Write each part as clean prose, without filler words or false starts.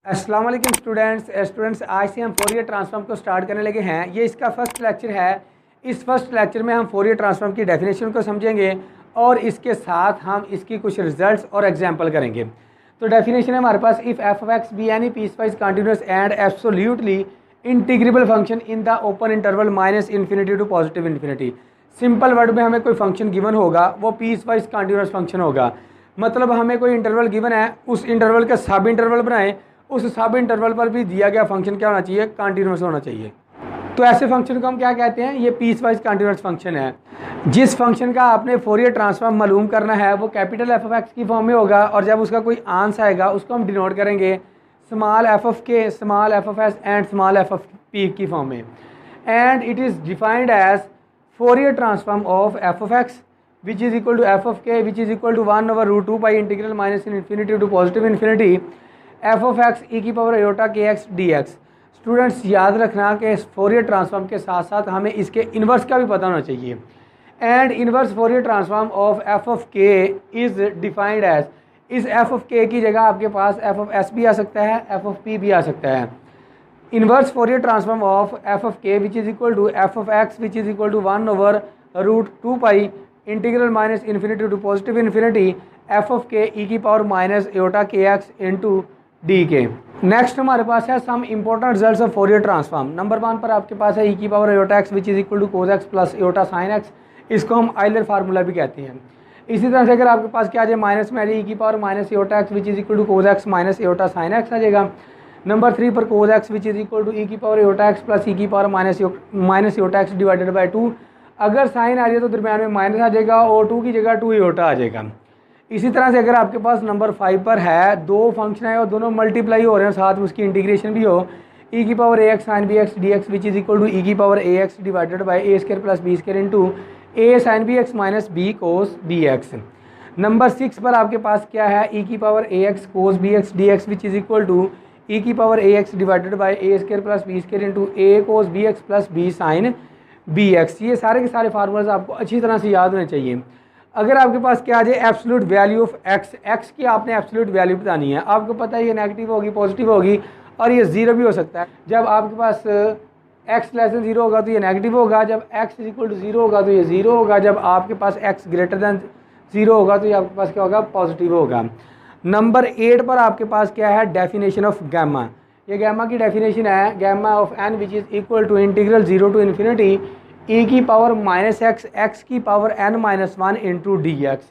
अस्सलाम वालेकुम स्टूडेंट्स आज से हम फोरियर ट्रांसफॉर्म को स्टार्ट करने लगे हैं। ये इसका फर्स्ट लेक्चर है। इस फर्स्ट लेक्चर में हम फोरियर ट्रांसफॉर्म की डेफिनेशन को समझेंगे और इसके साथ हम इसकी कुछ रिजल्ट्स और एग्जांपल करेंगे। तो डेफिनेशन है हमारे पास, if f of x be any piecewise continuous and absolutely integrable function in the open interval minus infinity to positive infinity. Simple word में हमें कोई फंक्शन गिवन होगा, वो पीसवाइज कंटिन्यूअस फंक्शन होगा। मतलब हमें कोई इंटरवल गिवन है, उस इंटरवल का सब इंटरवल बनाएं, उस सब इंटरवल पर भी दिया गया फंक्शन क्या होना चाहिए, कंटिन्यूअस होना चाहिए। तो ऐसे फंक्शन को हम क्या कहते हैं, ये पीस वाइज कंटिन्यूअस फंक्शन है। जिस फंक्शन का आपने फोरियर ट्रांसफॉर्म मालूम करना है वो कैपिटल एफ ऑफ एक्स की फॉर्म में होगा, और जब उसका कोई आंसर आएगा उसको हम डिनोट करेंगे small f of k, small f of s and small f of p की फॉर्म में। And it is defined as Fourier transform of f of x which is equal to f of k which is equal to 1/√2 pi integral minus infinity to positive infinity f of x e की power iota k x d x. Students याद रखना कि Fourier transform के साथ साथ हमें इसके inverse का भी पता होना चाहिए। And inverse Fourier transform of f of के इज़ डिफाइंड एज, इस एफ ऑफ के की जगह आपके पास एफ ऑफ एस भी आ सकता है, एफ ऑफ पी भी आ सकता है। Inverse Fourier transform of f of k which is equal to f of x which is equal to 1/√2 pi integral minus infinity to positive infinity f of k e की power minus iota k x into d k. Next हमारे पास है some important results of Fourier transform. Number 1 पर आपके पास है e की power iota x which is equal to cos x plus aorta sine x. इसको हम आइलर फार्मूला भी कहते हैं। इसी तरह से अगर आपके पास क्या आ जाए, माइनस में आ जाए ई की power minus iota x which is equal to cos x minus iota sine x आ जाएगा। नंबर 3 पर cos x which is equal to e की power iota x plus e की power minus iota x divided by 2। अगर sign आ जाए तो दरम्यान में माइनस आ जाएगा और 2 की जगह 2 एयोटा आ जाएगा। इसी तरह से अगर आपके पास नंबर 5 पर है, दो फंक्शन है और दोनों मल्टीप्लाई हो रहे हैं, साथ में उसकी इंटीग्रेशन भी हो, ई की power a x sine b x d x which is equal to e की power a x divided by a square plus b square into a sine b x minus b cos b x. Number 6 पर आपके पास क्या है, e की power a x cos b x d x which is equal to e की power a x divided by a square plus b square into a cos b x plus b sine b x. ये सारे के सारे formulas आपको अच्छी तरह से याद होने चाहिए। अगर आपके पास क्या आ जाए, absolute value of x, x की आपने एब्सोल्यूट वैल्यू बतानी है। आपको पता है ये नेगेटिव होगी, पॉजिटिव होगी और ये ज़ीरो भी हो सकता है। जब आपके पास एक्स लेस देन ज़ीरो होगा तो ये नेगेटिव होगा, जब x is equal to zero होगा तो ये ज़ीरो होगा, जब आपके पास एक्स ग्रेटर देन ज़ीरो होगा तो ये आपके पास क्या होगा, पॉजिटिव होगा। नंबर 8 पर आपके पास क्या है, डेफिनेशन ऑफ गैमा। ये गैमा की डेफिनेशन है, gamma of n which is equal to integral 0 to infinity e की पावर माइनस एक्स एक्स की power n minus 1 into d x.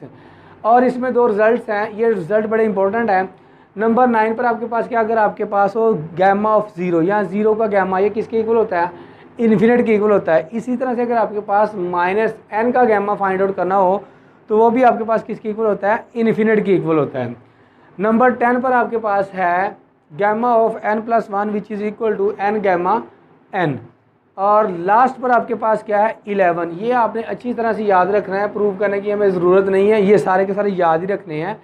और इसमें दो रिजल्ट्स हैं, ये रिजल्ट बड़े इंपॉर्टेंट हैं। नंबर 9 पर आपके पास क्या, अगर आपके पास हो गैमा ऑफ ज़ीरो, यहाँ ज़ीरो का गैमा ये किसके इक्वल होता है, इन्फिनिट के इक्वल होता है। इसी तरह से अगर आपके पास माइनस एन का गैमा फाइंड आउट करना हो तो वो भी आपके पास किसके इक्वल होता है, इन्फिनिट के इक्वल होता है। नंबर 10 पर आपके पास है gamma of n plus 1 which is equal to n gamma n. और लास्ट पर आपके पास क्या है, 11। ये आपने अच्छी तरह से याद रखना है, प्रूव करने की हमें ज़रूरत नहीं है, ये सारे के सारे याद ही रखने हैं।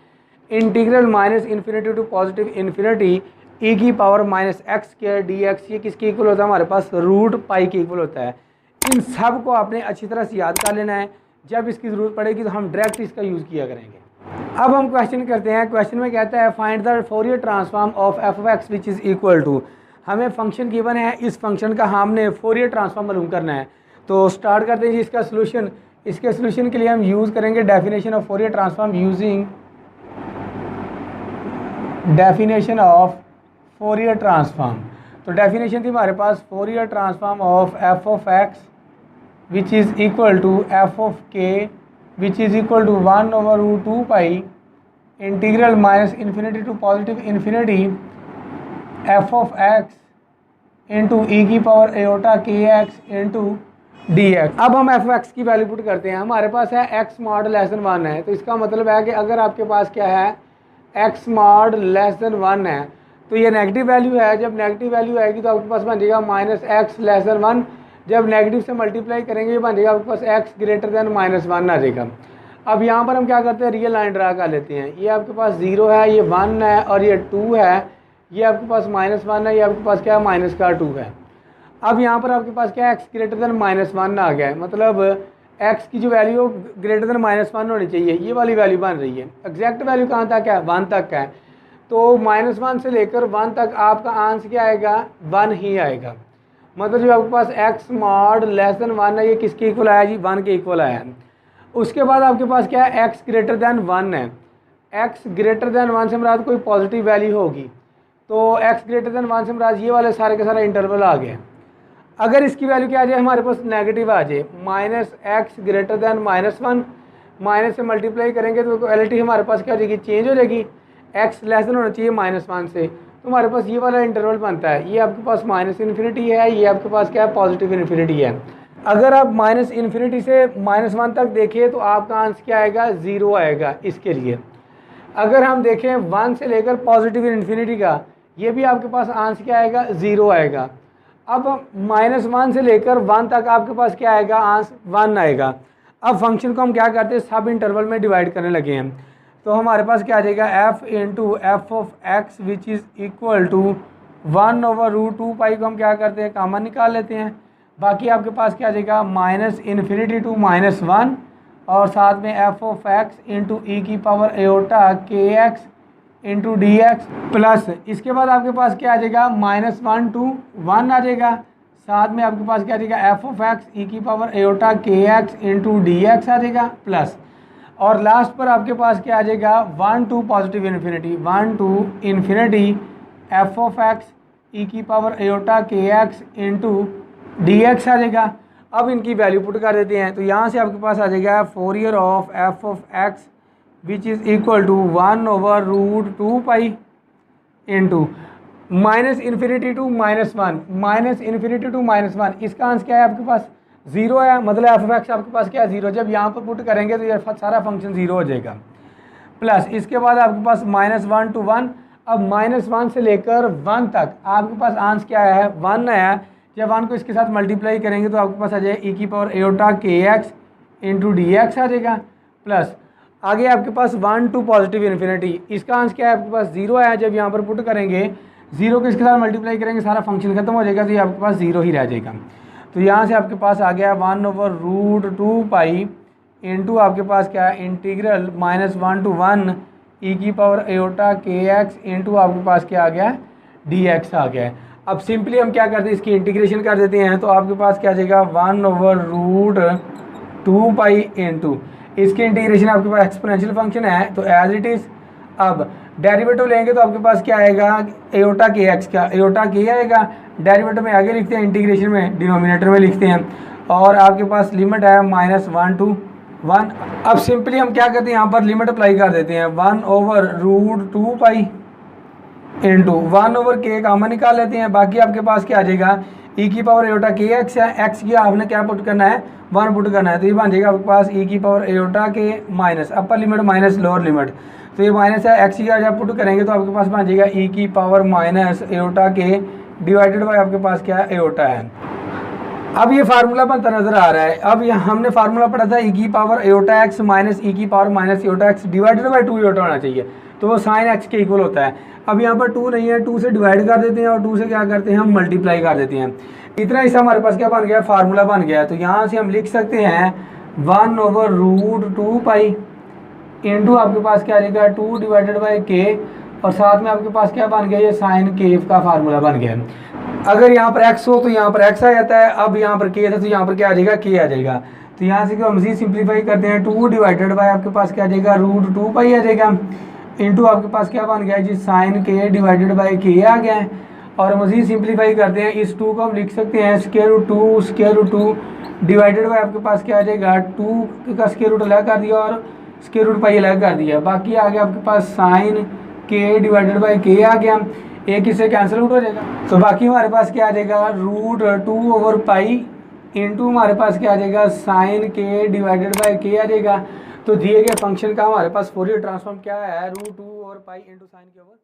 Integral minus infinity to positive infinity e की power minus x square d x, ये किसके इक्वल होता है, हमारे पास रूट पाई के इक्वल होता है। इन सब को आपने अच्छी तरह से याद कर लेना है, जब इसकी ज़रूरत पड़ेगी तो हम डायरेक्ट इसका यूज़ किया करेंगे। अब हम क्वेश्चन करते हैं। क्वेश्चन में कहता है find the Fourier transform of f of x which is equal to, हमें फंक्शन गिवन है, इस फंक्शन का हमने फोरियर ट्रांसफॉर्म मालूम करना है। तो स्टार्ट करते हैं जी इसका सोल्यूशन। इसके सोल्यूशन के लिए हम यूज़ करेंगे definition of Fourier transform using definition of Fourier transform. तो डेफिनेशन थी हमारे पास, Fourier transform of f of x which is equal to f of k which is equal to 1/√2 pi integral minus infinity to positive infinity f of x into e की power iota k x into d x. अब हम f of x की value put करते हैं। हमारे पास है x mod less than 1 है, तो इसका मतलब है कि अगर आपके पास क्या है, एक्स मॉड लेस देन 1 है तो ये नेगेटिव वैल्यू है। जब नेगेटिव वैल्यू आएगी तो आपके पास बन जाएगा माइनस एक्स लेस देन 1। जब नेगेटिव से मल्टीप्लाई करेंगे ये बन जाएगा आपके पास एक्स ग्रेटर देन माइनस 1 आ जाएगा। अब यहाँ पर हम क्या करते हैं, रियल लाइन ड्रा कर लेते हैं। ये आपके पास 0 है, ये 1 है और ये 2 है, ये आपके पास -1 है, ये आपके पास क्या है, माइनस का 2 है। अब यहाँ पर आपके पास क्या है, एक्स ग्रेटर देन -1 आ गया है, मतलब एक्स की जो वैल्यू ग्रेटर देन -1 होनी चाहिए, ये वाली वैल्यू बन रही है। एग्जैक्ट वैल्यू कहाँ तक है, 1 तक है। तो -1 से लेकर 1 तक आपका आंसर क्या आएगा, 1 ही आएगा। मतलब जो आपके पास x मॉड लेस देन 1 है, ये किसके इक्वल आया जी, 1 के इक्वल आया है। उसके बाद आपके पास क्या है, x ग्रेटर दैन 1 है। x ग्रेटर दैन 1 से मुराद कोई पॉजिटिव वैल्यू होगी, तो x ग्रेटर दैन 1 से मुराद ये वाले सारे के सारा इंटरवल आ गए। अगर इसकी वैल्यू क्या आ जाए, हमारे पास नेगेटिव आ जाए, -x ग्रेटर दैन -1, माइनस से मल्टीप्लाई करेंगे तो इक्वालिटी हमारे पास क्या हो जाएगी, चेंज हो जाएगी। x लेस देन होना चाहिए -1 से, तो हमारे पास ये वाला इंटरवल बनता है। ये आपके पास -इन्फिनिटी है, ये आपके पास क्या है, पॉजिटिव इन्फिनिटी है। अगर आप -इन्फिनिटी से -1 तक देखें तो आपका आंसर क्या आएगा, 0 आएगा इसके लिए। अगर हम देखें 1 से लेकर पॉजिटिव इन्फिनिटी का, ये भी आपके पास आंसर क्या आएगा, 0 आएगा। अब -1 से लेकर 1 तक आपके पास क्या आएगा, आंसर 1 आएगा। अब फंक्शन को हम क्या करते हैं, सब इंटरवल में डिवाइड करने लगे हैं, तो हमारे पास क्या आ जाएगा, f into f of x which is equal to 1/√2 को हम क्या करते हैं, कॉमन निकाल लेते हैं। बाकी आपके पास क्या आ जाएगा, -इन्फिनिटी टू -1 और साथ में f of x into e की power iota kx into d x plus इसके बाद आपके पास क्या आ जाएगा, -1 to 1 आ जाएगा। साथ में आपके पास क्या आ जाएगा, f ऑफ एक्स ई की power iota kx into d x आ जाएगा प्लस, और लास्ट पर आपके पास क्या आ जाएगा, 1 to positive infinity 1 to infinity f of x e की power iota kx into d x आ जाएगा। अब इनकी वैल्यू पुट कर देते हैं, तो यहाँ से आपके पास आ जाएगा Fourier of f of x which is equal to 1/√2 into -infinity to -1, इसका आंसर क्या है आपके पास, 0 है। मतलब एफ ऑफ एक्स आपके पास क्या है, 0। जब यहाँ पर पुट करेंगे तो ये सारा फंक्शन 0 हो जाएगा। प्लस इसके बाद आपके पास -1 to 1। अब -1 से लेकर 1 तक आपके पास आंसर क्या है, 1 है। जब 1 को इसके साथ मल्टीप्लाई करेंगे तो आपके पास आ जाएगा ई की power iota kx into d x आ जाएगा प्लस आगे आपके पास 1 to पॉजिटिव इन्फिनिटी, इसका आंसर क्या है आपके पास, 0 है। जब यहाँ पर पुट करेंगे 0 को इसके साथ मल्टीप्लाई करेंगे सारा फंक्शन खत्म हो जाएगा, तो ये आपके पास 0 ही रह जाएगा। तो यहाँ से आपके पास आ गया 1/√2 इंटू आपके पास क्या है, इंटीग्रल -1 to 1 ई की पावर एओटा kx इंटू आपके पास क्या आ गया, डी एक्स आ गया। अब सिंपली हम क्या करते हैं, इसकी इंटीग्रेशन कर देते हैं, तो आपके पास क्या आ जाएगा 1/√2 इंटू इसकी इंटीग्रेशन आपके पास एक्सपोनेंशियल फंक्शन है तो एज इट इज़। अब डेरिवेटिव लेंगे तो आपके पास क्या आएगा, एओटा kx का एओटा k आएगा। डेरिवेटिव में आगे लिखते हैं, इंटीग्रेशन में डिनोमिनेटर में लिखते हैं, और आपके पास लिमिट है -1 to 1। अब सिंपली हम क्या करते हैं, यहाँ पर लिमिट अप्लाई कर देते हैं, 1/√2 इंटू 1/k कॉमन निकाल लेते हैं। बाकी आपके पास क्या आ जाएगा, ई की पावर एओटा kx है, एक्स की आपने क्या पुट करना है, 1 पुट करना है, तो ये बन जाएगा आपके पास ई की पावर एओटा के minus upper limit minus lower limit, तो ये माइनस है। एक्स की जब पुट करेंगे तो आपके पास बन जाएगा ई की पावर माइनस एओटा के डिवाइडेड बाय आपके पास क्या है, एओटा है। अब ये फार्मूला बनता नजर आ रहा है। अब ये हमने फार्मूला पढ़ा था, ई की पावर एओटा एक्स माइनस ई की power minus aorta x divided by 2 aorta होना चाहिए, तो वो साइन एक्स के इक्वल होता है। अब यहाँ पर 2 नहीं है, 2 से डिवाइड कर देते हैं और 2 से क्या करते हैं, हम मल्टीप्लाई कर देते हैं। इतना हिस्सा हमारे पास क्या बन गया, फार्मूला बन गया। तो यहाँ से हम लिख सकते हैं 1/√2 इंटू आपके पास क्या आ जाएगा 2 डिवाइडेड बाई के, और साथ में आपके पास क्या बन गया, ये साइन केफ का फार्मूला बन गया। अगर यहाँ पर एक्स हो तो यहाँ पर एक्स आ जाता है, अब यहाँ पर के था तो यहाँ पर क्या आ जाएगा, के आ जाएगा। तो यहाँ से हम मज़ीद सिंप्लीफाई करते हैं, 2 डिवाइडेड बाई आपके पास क्या आ जाएगा, √2 आ जाएगा, इंटू आपके पास क्या बन गया जी, साइन के डिवाइडेड बाई के आ गया है। और मज़ीद सिंप्लीफाई करते हैं, इस 2 को हम लिख सकते हैं √2 डिवाइडेड बाई आपके पास क्या आ जाएगा, 2 का स्क्वायर रूट अलग कर दिया और स्क्वायर रूट पाई अलग कर दिया। बाकी आ गया आपके पास साइन के डिवाइडेड बाई के आ गया, एक इससे कैंसिल आउट हो जाएगा। तो बाकी हमारे पास क्या आ जाएगा, √2/पाई इंटू हमारे पास क्या आ जाएगा, साइन के डिवाइडेड बाई के आ जाएगा। तो दिए गए फंक्शन का हमारे पास फोरियर ट्रांसफॉर्म क्या है, √2/पाई इंटू साइन के ओवर